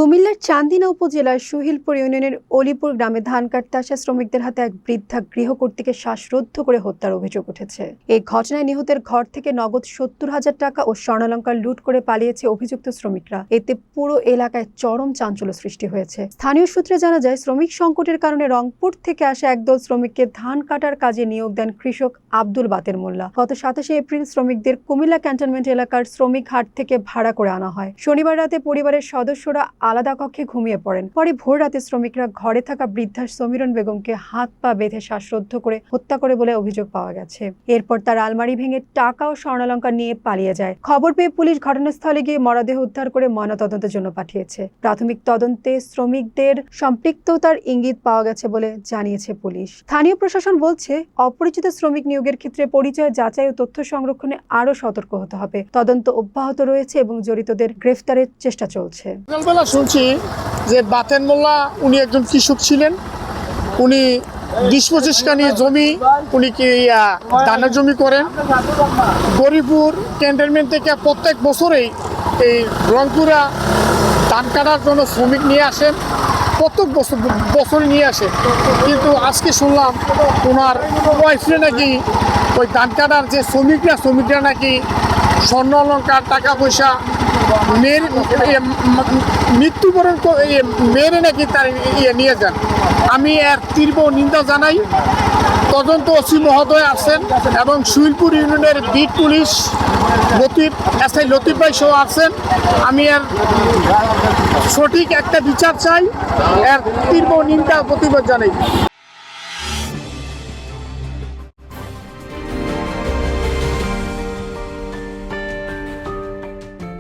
কুমিল্লার চান্দিনা উপজেলার সুহিলপুর ইউনিয়নের অলিপুর গ্রামে ধান কাটতে আসা শ্রমিকদের হাতে এক বৃদ্ধা গৃহকর্ত্রীকে শ্বাসরুদ্ধ করে হত্যার অভিযোগ উঠেছে। এই ঘটনায় নিহতের ঘর থেকে নগদ ৭০,০০০ টাকা ও স্বর্ণালংকার লুট করে পালিয়েছে অভিযুক্ত শ্রমিকরা। এতে পুরো এলাকায় চরম চাঞ্চল্য সৃষ্টি হয়েছে। স্থানীয় সূত্রে জানা যায়, শ্রমিক সংকটের কারণে রংপুর থেকে আসা একদল শ্রমিককে ধান কাটার কাজে নিয়োগ দেন কৃষক আব্দুল বাতের মোল্লা। গত ২৭শে এপ্রিল শ্রমিকদের কুমিল্লা ক্যান্টনমেন্ট এলাকার শ্রমিক হাট থেকে ভাড়া করে আনা হয়। শনিবার রাতে পরিবারের সদস্যরা আলাদা কক্ষে ঘুমিয়ে পড়েন। পরে ভোর রাতে শ্রমিকরা ঘরে থাকা বৃদ্ধা সমীরণ বেগমকে হাত পা বেঁধে শ্বাসরুদ্ধ করে হত্যা করে বলে অভিযোগ পাওয়া গেছে। এরপর তার আলমারি ভেঙে টাকা ও স্বর্ণালংকার নিয়ে পালিয়ে যায়। খবর পেয়ে পুলিশ ঘটনাস্থলে গিয়ে মরদেহ উদ্ধার করে ময়নাতদন্তের জন্য পাঠিয়েছে। প্রাথমিক তদন্তে শ্রমিকদের সম্পৃক্ততার ইঙ্গিত পাওয়া গেছে বলে জানিয়েছে পুলিশ। স্থানীয় প্রশাসন বলছে, অপরিচিত শ্রমিক নিয়োগের ক্ষেত্রে পরিচয় যাচাই ও তথ্য সংরক্ষণে আরো সতর্ক হতে হবে। তদন্ত অব্যাহত রয়েছে এবং জড়িতদের গ্রেফতারের চেষ্টা চলছে। সকালবেলা শুনছি যে বাতেন মোল্লা উনি একজন কৃষক ছিলেন। উনি ২০-২৫ কানি জমি উনি কি ধানের জমি করেন। গরিপুর ক্যান্টনমেন্ট থেকে প্রত্যেক বছরেই এই রংপুরা ধান কাটার জন্য শ্রমিক নিয়ে আসেন, প্রত্যেক বছরই নিয়ে আসে। কিন্তু আজকে শুনলাম ওনার ওয়াইফে নাকি ওই ধান কাটার যে শ্রমিকরা নাকি স্বর্ণ অলংকার, টাকা পয়সা, মেয়ের মৃত্যুবরণ মেয়েরে নাকি তার নিয়ে যান। আমি এর তীব্র নিন্দা জানাই। তদন্ত ওসি মহোদয় আসছেন এবং সুহিলপুর ইউনিয়নের বিট পুলিশ এসআই লতিফ ভাই সহ আসছেন। আমি এর সঠিক একটা বিচার চাই, এর তীব্র নিন্দা প্রতিবাদ জানাই।